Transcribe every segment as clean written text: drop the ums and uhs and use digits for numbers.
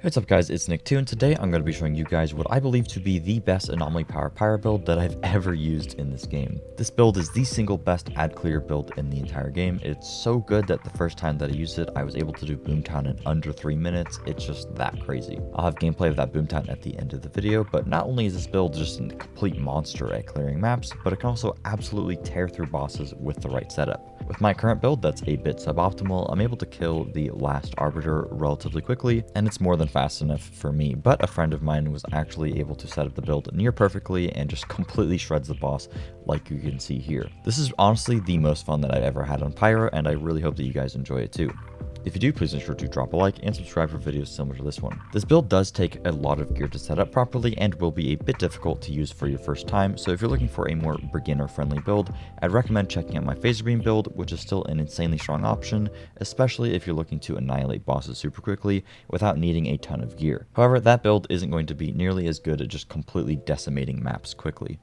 What's up guys, it's Nick 2 and today I'm going to be showing you guys what I believe to be the best anomaly power pyro build that I've ever used in this game. This build is the single best ad clear build in the entire game. It's so good that the first time that I used it, I was able to do Boomtown in under 3 minutes. It's just that crazy. I'll have gameplay of that Boomtown at the end of the video, but not only is this build just a complete monster at clearing maps, but it can also absolutely tear through bosses with the right setup. With my current build that's a bit suboptimal, I'm able to kill the last Arbiter relatively quickly, and it's more than fast enough for me, but a friend of mine was actually able to set up the build near perfectly and just completely shreds the boss like you can see here. This is honestly the most fun that I've ever had on Pyro, and I really hope that you guys enjoy it too. If you do, please ensure to drop a like and subscribe for videos similar to this one. This build does take a lot of gear to set up properly and will be a bit difficult to use for your first time, so if you're looking for a more beginner friendly build, I'd recommend checking out my Phaser Beam build, which is still an insanely strong option, especially if you're looking to annihilate bosses super quickly without needing a ton of gear. However, that build isn't going to be nearly as good at just completely decimating maps quickly.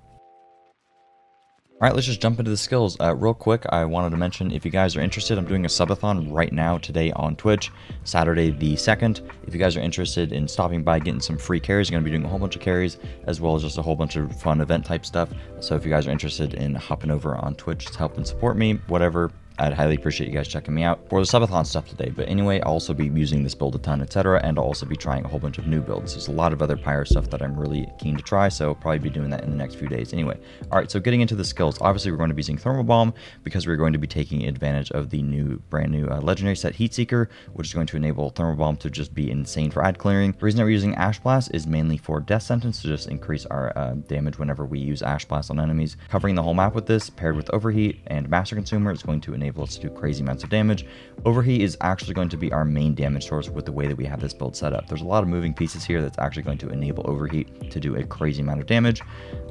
Alright, let's just jump into the skills. Real quick, I wanted to mention, if you guys are interested, I'm doing a subathon right now today on Twitch, Saturday the 2nd. If you guys are interested in stopping by, getting some free carries, I'm going to be doing a whole bunch of carries, as well as just a whole bunch of fun event type stuff. So if you guys are interested in hopping over on Twitch to help and support me, whatever, I'd highly appreciate you guys checking me out for the subathon stuff today. But anyway, I'll also be using this build a ton, etc. And I'll also be trying a whole bunch of new builds. There's a lot of other pyro stuff that I'm really keen to try, so I'll probably be doing that in the next few days anyway. Alright, so getting into the skills. Obviously, we're going to be using Thermal Bomb because we're going to be taking advantage of the brand new legendary set Heat Seeker, which is going to enable Thermal Bomb to just be insane for ad clearing. The reason that we're using Ash Blast is mainly for Death Sentence to just increase our damage whenever we use Ash Blast on enemies. Covering the whole map with this, paired with Overheat and Master Consumer, is going to enable us to do crazy amounts of damage. Overheat is actually going to be our main damage source with the way that we have this build set up. There's a lot of moving pieces here that's actually going to enable Overheat to do a crazy amount of damage.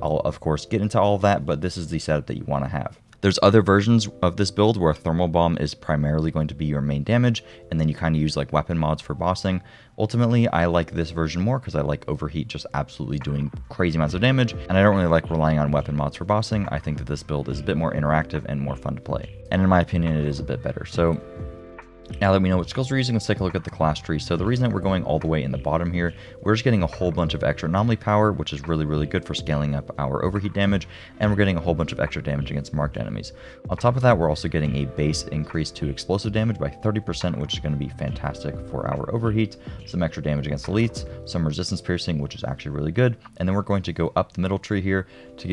I'll of course get into all of that, but this is the setup that you want to have. There's other versions of this build where Thermal Bomb is primarily going to be your main damage, and then you kind of use like weapon mods for bossing. Ultimately, I like this version more because I like Overheat just absolutely doing crazy amounts of damage, and I don't really like relying on weapon mods for bossing. I think that this build is a bit more interactive and more fun to play. And in my opinion, it is a bit better. So now that we know what skills we're using, let's take a look at the class tree. So the reason that we're going all the way in the bottom here, we're just getting a whole bunch of extra anomaly power, which is really good for scaling up our overheat damage, and we're getting a whole bunch of extra damage against marked enemies. On top of that, we're also getting a base increase to explosive damage by 30%, which is going to be fantastic for our overheat, some extra damage against elites, some resistance piercing, which is actually really good, and then we're going to go up the middle tree here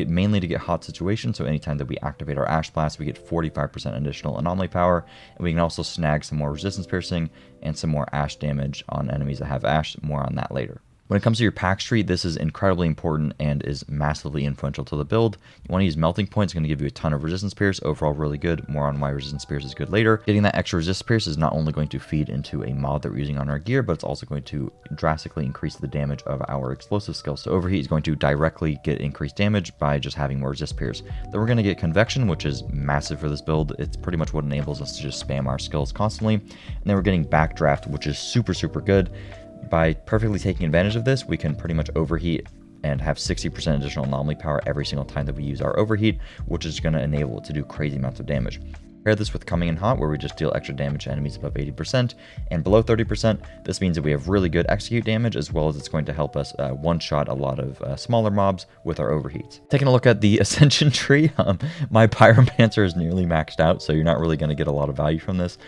mainly to get hot situations. So anytime that we activate our Ash Blast, we get 45% additional anomaly power, and we can also snag some more resistance piercing and some more ash damage on enemies that have ash. More on that later. When it comes to your Pax Tree, this is incredibly important and is massively influential to the build. You want to use Melting Point. It's going to give you a ton of Resistance Pierce. Overall, really good. More on why Resistance Pierce is good later. Getting that extra Resistance Pierce is not only going to feed into a mod that we're using on our gear, but it's also going to drastically increase the damage of our explosive skill. So Overheat is going to directly get increased damage by just having more Resist Pierce. Then we're going to get Convection, which is massive for this build. It's pretty much what enables us to just spam our skills constantly. And then we're getting Backdraft, which is super good. By perfectly taking advantage of this, we can pretty much overheat and have 60% additional anomaly power every single time that we use our overheat, which is going to enable it to do crazy amounts of damage. Pair this with Coming in Hot, where we just deal extra damage to enemies above 80%, and below 30%, this means that we have really good execute damage, as well as it's going to help us one-shot a lot of smaller mobs with our overheats. Taking a look at the Ascension tree, my Pyromancer is nearly maxed out, so you're not really going to get a lot of value from this.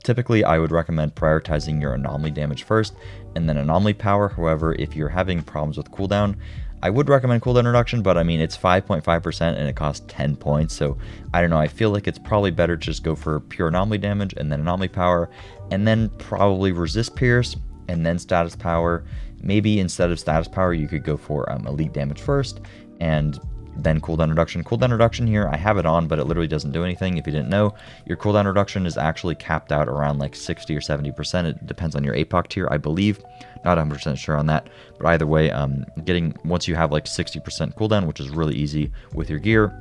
Typically, I would recommend prioritizing your anomaly damage first, and then anomaly power. However, if you're having problems with cooldown, I would recommend cooldown reduction, but I mean, it's 5.5% and it costs 10 points, so I don't know, I feel like it's probably better to just go for pure anomaly damage, and then anomaly power, and then probably resist pierce, and then status power. Maybe instead of status power, you could go for elite damage first, and then cooldown reduction. Cooldown reduction here, I have it on, but it literally doesn't do anything. If you didn't know, your cooldown reduction is actually capped out around like 60 or 70%. It depends on your APOC tier, I believe. Not 100% sure on that, but either way, once you have like 60% cooldown, which is really easy with your gear,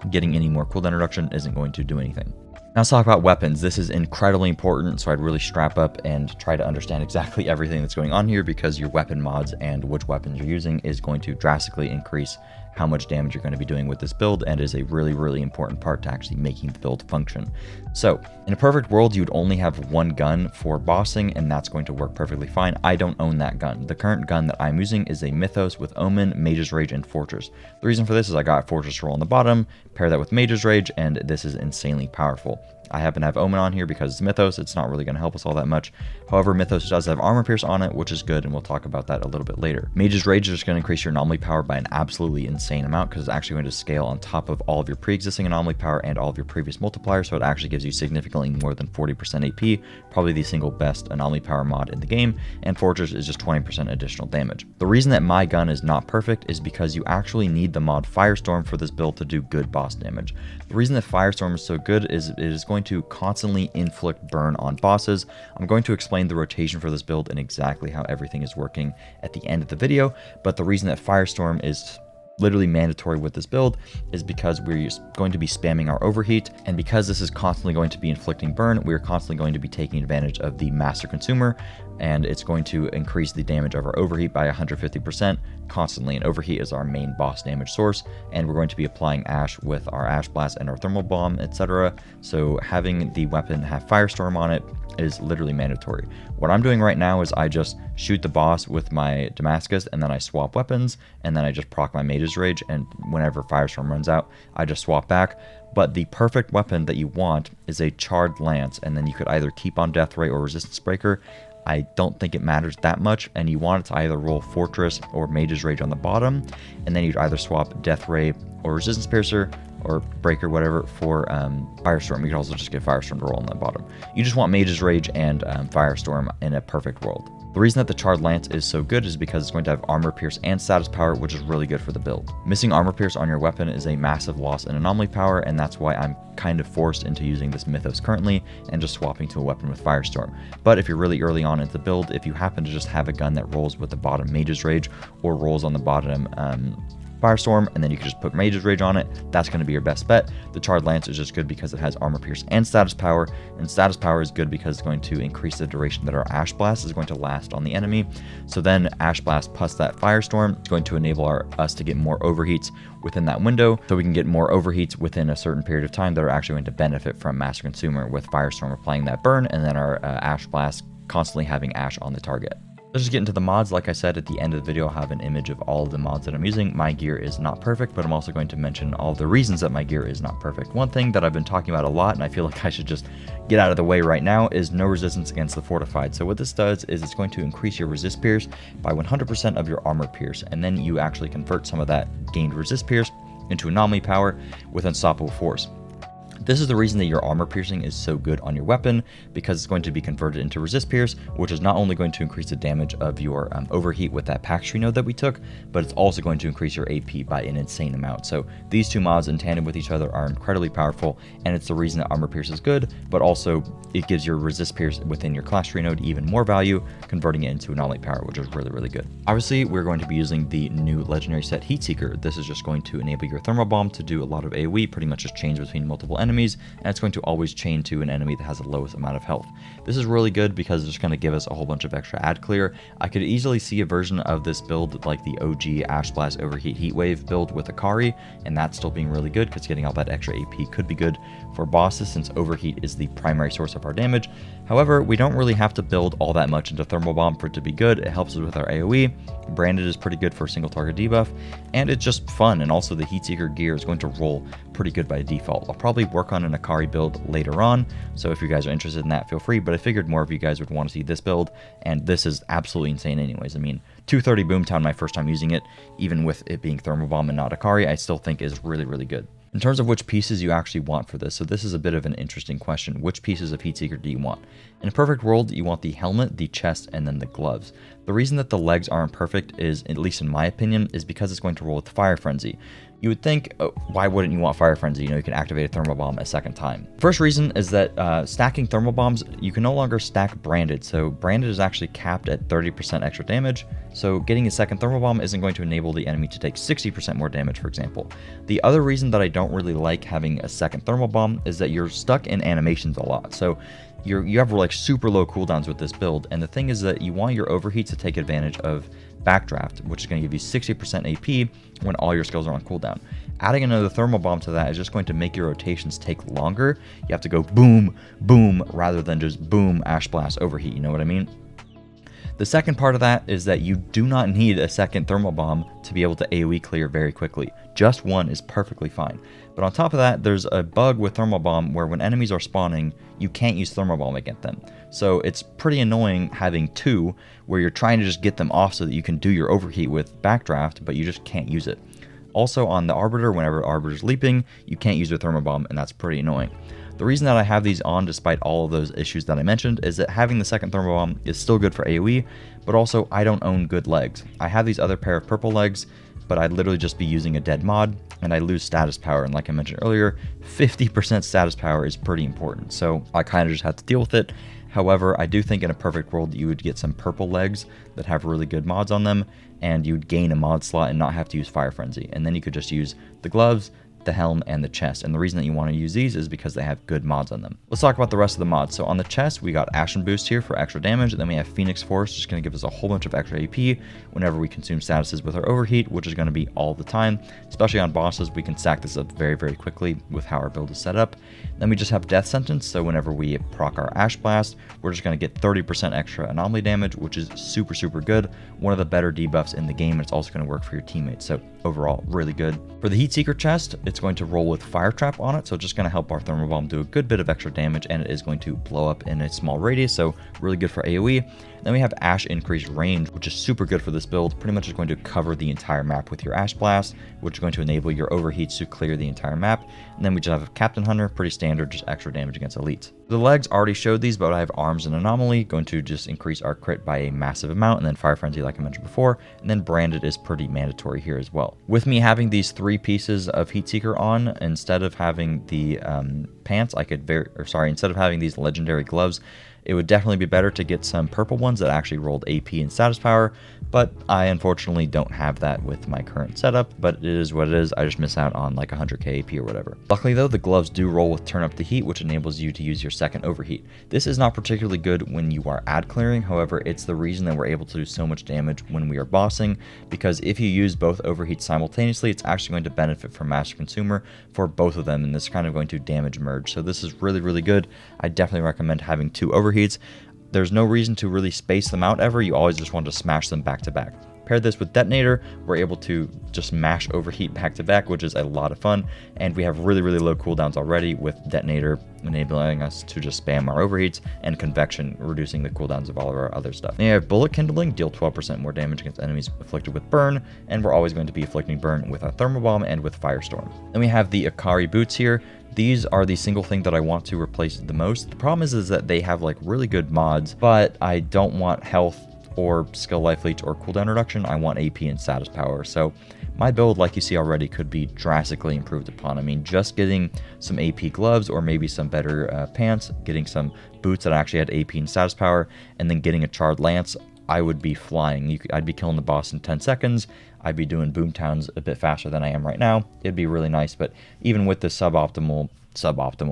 getting any more cooldown reduction isn't going to do anything. Now let's talk about weapons. This is incredibly important, so I'd really strap up and try to understand exactly everything that's going on here, because your weapon mods and which weapons you're using is going to drastically increase how much damage you're going to be doing with this build, and is a really important part to actually making the build function. So in a perfect world, you'd only have one gun for bossing, and that's going to work perfectly fine. I don't own that gun. The current gun that I'm using is a Mythos with Omen, Mage's Rage, and Fortress. The reason for this is I got Fortress Roll on the bottom, pair that with Mage's Rage, and this is insanely powerful. I happen to have Omen on here because it's Mythos. It's not really going to help us all that much. However, Mythos does have Armor Pierce on it, which is good, and we'll talk about that a little bit later. Mage's Rage is just going to increase your anomaly power by an absolutely insane amount, because it's actually going to scale on top of all of your pre-existing anomaly power and all of your previous multipliers, so it actually gives you significantly more than 40% AP, probably the single best anomaly power mod in the game, and Fortress is just 20% additional damage. The reason that my gun is not perfect is because you actually need the mod Firestorm for this build to do good boss damage. The reason that Firestorm is so good is it is going to constantly inflict burn on bosses. I'm going to explain the rotation for this build and exactly how everything is working at the end of the video, but the reason that Firestorm is literally mandatory with this build is because we're going to be spamming our overheat, and because this is constantly going to be inflicting burn, we're constantly going to be taking advantage of the master consumer, and it's going to increase the damage of our overheat by 150% constantly. And overheat is our main boss damage source, and we're going to be applying ash with our ash blast and our thermal bomb, etc. So having the weapon have Firestorm on it is literally mandatory. What I'm doing right now is I just shoot the boss with my Damascus, and then I swap weapons, and then I just proc my Mage's Rage, and whenever Firestorm runs out, I just swap back. But the perfect weapon that you want is a Charred Lance, and then you could either keep on Death Ray or Resistance Breaker. I don't think it matters that much, and you want it to either roll Fortress or Mage's Rage on the bottom, and then you'd either swap Death Ray or Resistance Piercer or Breaker, whatever, for Firestorm. You can also just get Firestorm to roll on the bottom. You just want Mage's Rage and Firestorm in a perfect world. The reason that the Charred Lance is so good is because it's going to have Armor Pierce and Status Power, which is really good for the build. Missing Armor Pierce on your weapon is a massive loss in anomaly power, and that's why I'm kind of forced into using this Mythos currently and just swapping to a weapon with Firestorm. But if you're really early on into the build, if you happen to just have a gun that rolls with the bottom Mage's Rage or rolls on the bottom Firestorm, and then you can just put Mage's Rage on it, that's going to be your best bet. The Charred Lance is just good because it has Armor Pierce and Status Power, and Status Power is good because it's going to increase the duration that our Ash Blast is going to last on the enemy. So then Ash Blast plus that Firestorm is going to enable us to get more overheats within that window, so we can get more overheats within a certain period of time that are actually going to benefit from Master Consumer, with Firestorm applying that burn, and then our Ash Blast constantly having Ash on the target. Let's just get into the mods. Like I said, at the end of the video, I'll have an image of all of the mods that I'm using. My gear is not perfect, but I'm also going to mention all of the reasons that my gear is not perfect. One thing that I've been talking about a lot, and I feel like I should just get out of the way right now, is no resistance against the fortified. So what this does is it's going to increase your resist pierce by 100% of your armor pierce, and then you actually convert some of that gained resist pierce into anomaly power with unstoppable force. This is the reason that your armor piercing is so good on your weapon, because it's going to be converted into resist pierce, which is not only going to increase the damage of your overheat with that Pax Tree node that we took, but it's also going to increase your AP by an insane amount. So these two mods in tandem with each other are incredibly powerful, and it's the reason that armor pierce is good, but also it gives your resist pierce within your class tree node even more value, converting it into anomaly power, which is really good. Obviously, we're going to be using the new legendary set Heatseeker. This is just going to enable your thermal bomb to do a lot of AoE, pretty much just change between multiple enemies, and it's going to always chain to an enemy that has the lowest amount of health. This is really good because it's just going to give us a whole bunch of extra ad clear. I could easily see a version of this build like the OG Ash Blast Overheat Heatwave build with Akari, and that's still being really good because getting all that extra AP could be good for bosses, since overheat is the primary source of our damage. However, we don't really have to build all that much into thermal bomb for it to be good. It helps us with our AoE. Branded is pretty good for a single target debuff, and it's just fun, and also the Heatseeker gear is going to roll pretty good by default. I'll probably work on an Akari build later on, so if you guys are interested in that, feel free, but I figured more of you guys would want to see this build, and this is absolutely insane anyways. I mean, 230 Boomtown, my first time using it, even with it being thermal bomb and not Akari, I still think is really good. In terms of which pieces you actually want for this, so this is a bit of an interesting question. Which pieces of Heatseeker do you want? In a perfect world, you want the helmet, the chest, and then the gloves. The reason that the legs aren't perfect is, at least in my opinion, is because it's going to roll with Fire Frenzy. You would think, oh, why wouldn't you want Fire Frenzy? You know, you can activate a thermal bomb a second time. First reason is that stacking thermal bombs, you can no longer stack branded. So branded is actually capped at 30% extra damage. So getting a second thermal bomb isn't going to enable the enemy to take 60% more damage, for example. The other reason that I don't really like having a second thermal bomb is that you're stuck in animations a lot. So you have like super low cooldowns with this build, and the thing is that you want your overheats to take advantage of Backdraft, which is going to give you 60% AP when all your skills are on cooldown. Adding another thermal bomb to that is just going to make your rotations take longer. You have to go boom, boom, rather than just boom, ash blast, overheat, you know what I mean? The second part of that is that you do not need a second thermal bomb to be able to AoE clear very quickly. Just one is perfectly fine. But on top of that, there's a bug with thermal bomb where when enemies are spawning, you can't use thermal bomb against them. So it's pretty annoying having two where you're trying to just get them off so that you can do your overheat with Backdraft, but you just can't use it. Also on the Arbiter, whenever Arbiter's leaping, you can't use your thermal bomb, and that's pretty annoying. The reason that I have these on despite all of those issues that I mentioned is that having the second thermal bomb is still good for AoE, but also I don't own good legs. I have these other pair of purple legs, but I'd literally just be using a dead mod, and I lose status power, and like I mentioned earlier, 50% status power is pretty important, so I kind of just have to deal with it. However, I do think in a perfect world you would get some purple legs that have really good mods on them, and you'd gain a mod slot and not have to use Fire Frenzy, and then you could just use the gloves, the helm, and the chest. And the reason that you want to use these is because they have good mods on them. Let's talk about the rest of the mods. So on the chest, we got Ashen Boost here for extra damage, and then we have Phoenix Force, just going to give us a whole bunch of extra AP whenever we consume statuses with our overheat, which is going to be all the time. Especially on bosses, we can stack this up very, very quickly with how our build is set up. Then we just have Death Sentence, so whenever we proc our Ash Blast, we're just going to get 30% extra anomaly damage, which is super, super good. One of the better debuffs in the game, and it's also going to work for your teammates, so overall, really good. For the Heat Seeker chest, it's going to roll with Fire Trap on it, so it's just going to help our Thermal Bomb do a good bit of extra damage, and it is going to blow up in a small radius, so really good for AoE. Then we have Ash Increased Range, which is super good for this build. Pretty much is going to cover the entire map with your Ash Blast, which is going to enable your overheats to clear the entire map. And then we just have Captain Hunter, pretty standard, just extra damage against elites. The legs already showed these, but I have Arms and Anomaly, going to just increase our crit by a massive amount, and then Fire Frenzy like I mentioned before, and then Branded is pretty mandatory here as well. With me having these three pieces of Heat Seeker on, instead of having the pants, instead of having these legendary gloves, it would definitely be better to get some purple ones that actually rolled AP and status power, but I unfortunately don't have that with my current setup, but it is what it is. I just miss out on like 100k AP or whatever. Luckily though, the gloves do roll with Turn Up the Heat, which enables you to use your second overheat. This is not particularly good when you are ad clearing, however, it's the reason that we're able to do so much damage when we are bossing, because if you use both overheats simultaneously, it's actually going to benefit from Master Consumer for both of them, and this is kind of going to damage merge. So this is really, really good. I definitely recommend having two overheats. There's no reason to really space them out ever. You always just want to smash them back to back. Pair this with Detonator, we're able to just mash overheat back to back, which is a lot of fun. And we have really, really low cooldowns already with Detonator enabling us to just spam our overheats, and Convection reducing the cooldowns of all of our other stuff. Then you have Bullet Kindling, deal 12% more damage against enemies afflicted with burn, and we're always going to be afflicting burn with our Thermal Bomb and with Firestorm. Then we have the Akari Boots here. These are the single thing that I want to replace the most. The problem is that they have like really good mods, but I don't want health or skill life leech or cooldown reduction. I want AP and status power. So my build, like you see already, could be drastically improved upon. I mean, just getting some AP gloves or maybe some better pants, getting some boots that actually had AP and status power, and then getting a charred lance, I would be flying. I'd be killing the boss in 10 seconds. I'd be doing boomtowns a bit faster than I am right now. It'd be really nice, but even with the suboptimal,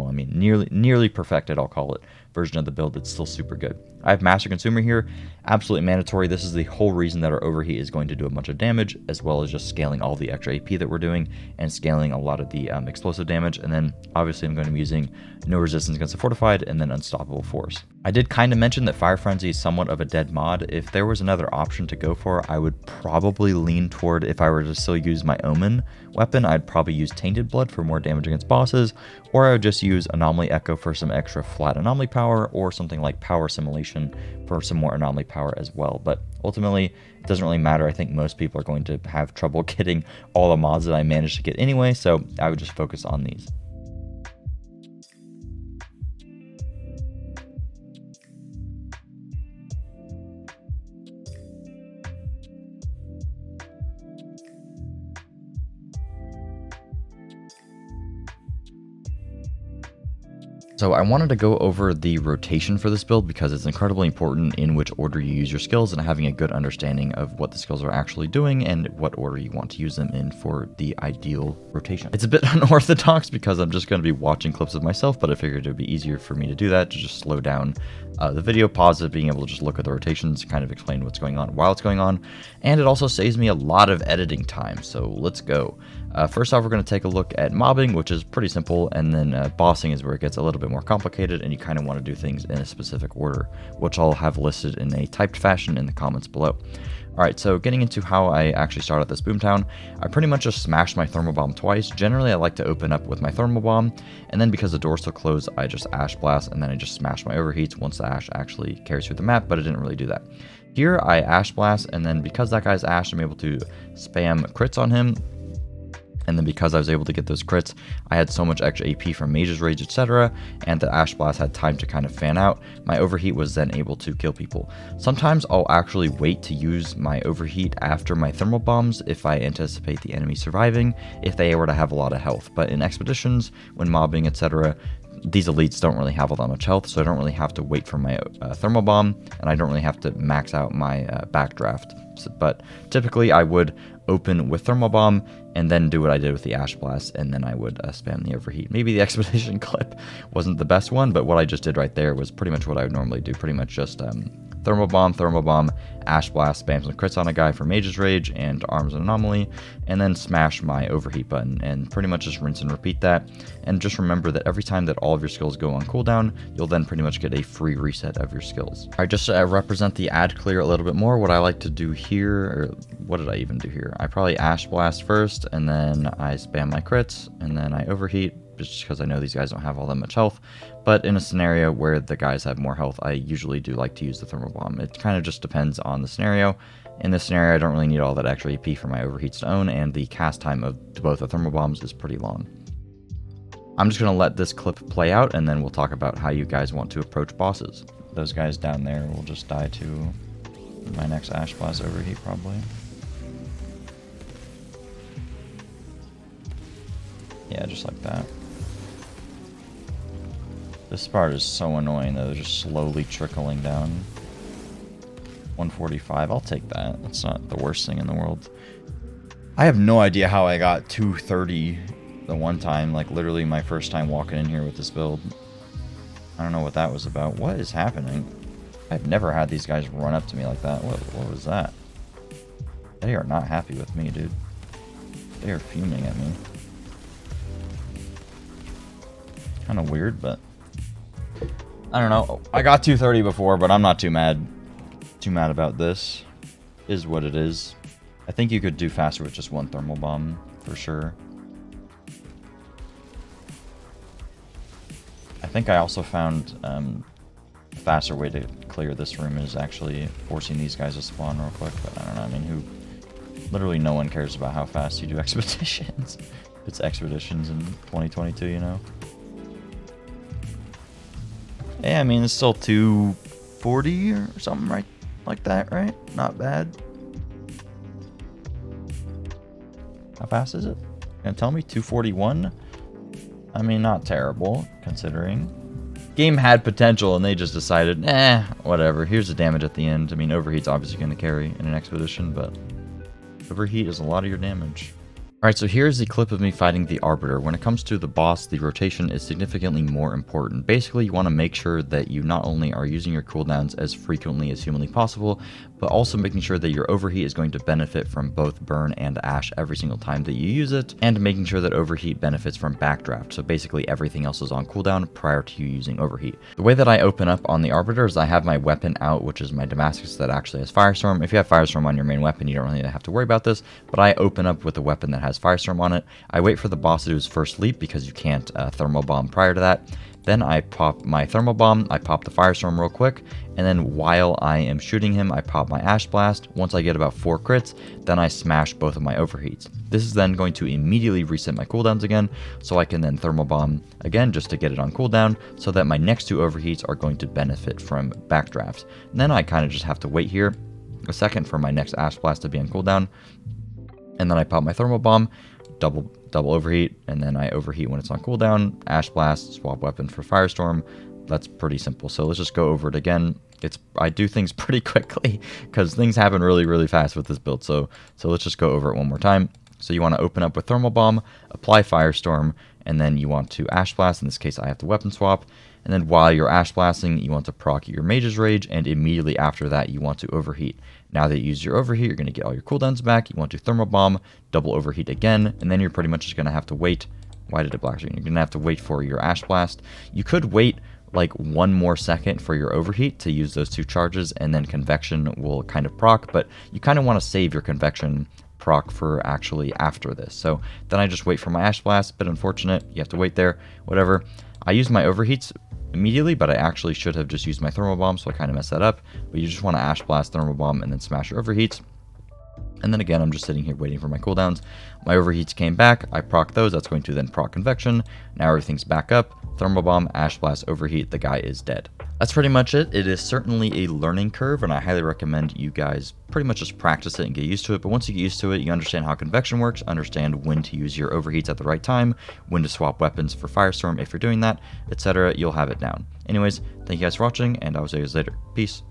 I mean nearly perfected, I'll call it, version of the build, it's still super good. I have Master Consumer here, absolutely mandatory. This is the whole reason that our overheat is going to do a bunch of damage, as well as just scaling all the extra AP that we're doing and scaling a lot of the explosive damage. And then obviously I'm going to be using no resistance against the fortified and then unstoppable force. I did kind of mention that Fire Frenzy is somewhat of a dead mod. If there was another option to go for, I would probably lean toward, if I were to still use my Omen weapon, I'd probably use Tainted Blood for more damage against bosses, or I would just use Anomaly Echo for some extra flat anomaly power, or something like Power Assimilation for some more anomaly power as well. But ultimately, it doesn't really matter. I think most people are going to have trouble getting all the mods that I managed to get anyway, so I would just focus on these. So I wanted to go over the rotation for this build because it's incredibly important in which order you use your skills and having a good understanding of what the skills are actually doing and what order you want to use them in for the ideal rotation. It's a bit unorthodox because I'm just going to be watching clips of myself, but I figured it would be easier for me to do that, to just slow down the video, pause it, being able to just look at the rotations, kind of explain what's going on while it's going on. And it also saves me a lot of editing time, so let's go. First off, we're going to take a look at mobbing, which is pretty simple, and then bossing is where it gets a little bit more complicated, and you kind of want to do things in a specific order, which I'll have listed in a typed fashion in the comments below. Alright, so getting into how I actually start at this boomtown, I pretty much just smashed my thermal bomb twice. Generally, I like to open up with my thermal bomb, and then because the door's still closed, I just ash blast, and then I just smash my overheats once the ash actually carries through the map, but it didn't really do that. Here, I ash blast, and then because that guy's ash, I'm able to spam crits on him. And then because I was able to get those crits, I had so much extra AP from Mage's Rage, etc. And the Ash Blast had time to kind of fan out. My Overheat was then able to kill people. Sometimes I'll actually wait to use my Overheat after my Thermal Bombs if I anticipate the enemy surviving, if they were to have a lot of health. But in expeditions, when mobbing, etc., these elites don't really have all that much health, so I don't really have to wait for my Thermal Bomb, and I don't really have to max out my Backdraft. But typically I would open with Thermal Bomb and then do what I did with the Ash Blast, and then I would spam the Overheat. Maybe the Expedition clip wasn't the best one, but what I just did right there was pretty much what I would normally do. Pretty much just Thermal Bomb, Ash Blast, spam some crits on a guy for Mage's Rage and Arms and Anomaly, and then smash my Overheat button, and pretty much just rinse and repeat that. And just remember that every time that all of your skills go on cooldown, you'll then pretty much get a free reset of your skills. Alright, just to represent the ad clear a little bit more, what I like to do here, or what did I even do here? I probably Ash Blast first, and then I spam my crits, and then I Overheat, just because I know these guys don't have all that much health. But in a scenario where the guys have more health, I usually do like to use the Thermal Bomb. It kind of just depends on the scenario. In this scenario, I don't really need all that extra AP for my Overheats to own, and the cast time of both the Thermal Bombs is pretty long. I'm just going to let this clip play out, and then we'll talk about how you guys want to approach bosses. Those guys down there will just die to my next Ash Blast Overheat, probably. Yeah, just like that. This part is so annoying though, they're just slowly trickling down. 145, I'll take that. That's not the worst thing in the world. I have no idea how I got 230 the one time, like literally my first time walking in here with this build. I don't know what that was about. What is happening? I've never had these guys run up to me like that. What was that? They are not happy with me, dude. They are fuming at me. Kind of weird, but I don't know. I got 230 before, but I'm not too mad about this. Is what it is. I think you could do faster with just one Thermal Bomb for sure. I think I also found a faster way to clear this room is actually forcing these guys to spawn real quick, but I don't know. I mean, literally no one cares about how fast you do expeditions. It's expeditions in 2022, you know. Yeah, I mean, it's still 240 or something, right? Like that, right? Not bad. How fast is it? Gonna tell me? 241? I mean, not terrible, considering. Game had potential, and they just decided, whatever. Here's the damage at the end. I mean, Overheat's obviously going to carry in an expedition, but Overheat is a lot of your damage. Alright, so here's the clip of me fighting the Arbiter. When it comes to the boss, the rotation is significantly more important. Basically, you want to make sure that you not only are using your cooldowns as frequently as humanly possible, but also making sure that your Overheat is going to benefit from both Burn and Ash every single time that you use it, and making sure that Overheat benefits from Backdraft, so basically everything else is on cooldown prior to you using Overheat. The way that I open up on the Arbiter is I have my weapon out, which is my Damascus that actually has Firestorm. If you have Firestorm on your main weapon, you don't really have to worry about this, but I open up with a weapon that has Firestorm on it. I wait for the boss to do his first leap because you can't Thermal Bomb prior to that. Then I pop my Thermal Bomb, I pop the Firestorm real quick, and then while I am shooting him, I pop my Ash Blast. Once I get about 4 crits, then I smash both of my Overheats. This is then going to immediately reset my cooldowns again, so I can then Thermal Bomb again just to get it on cooldown, so that my next 2 Overheats are going to benefit from Backdraft. And then I kind of just have to wait here a second for my next Ash Blast to be on cooldown, and then I pop my Thermal Bomb, double overheat, and then I overheat when it's on cooldown, Ash Blast, swap weapon for Firestorm. That's pretty simple. So let's just go over it again. I do things pretty quickly because things happen really fast with this build. So let's just go over it one more time. So you want to open up with Thermal Bomb, apply Firestorm, and then you want to Ash Blast. In this case, I have to weapon swap. And then while you're Ash Blasting, you want to proc your Mage's Rage, and immediately after that, you want to overheat. Now that you use your overheat, you're going to get all your cooldowns back. You want to Thermal Bomb, double overheat again, and then you're pretty much just going to have to wait. Why did it black screen? You're going to have to wait for your Ash Blast. You could wait like 1 more second for your overheat to use those 2 charges, and then Convection will kind of proc, but you kind of want to save your Convection proc for actually after this. So then I just wait for my Ash Blast. Bit unfortunate, you have to wait there, whatever. I use my overheats immediately, but I actually should have just used my Thermal Bomb, so I kind of messed that up. But you just want to Ash Blast, Thermal Bomb, and then smash your overheats. And then again, I'm just sitting here waiting for my cooldowns. My overheats came back, I proc those, that's going to then proc Convection. Now everything's back up, Thermal Bomb, Ash Blast, overheat, the guy is dead. That's pretty much it. It is certainly a learning curve, and I highly recommend you guys pretty much just practice it and get used to it. But once you get used to it, you understand how Convection works, understand when to use your overheats at the right time, when to swap weapons for Firestorm if you're doing that, etc. You'll have it down. Anyways, thank you guys for watching, and I will see you guys later. Peace.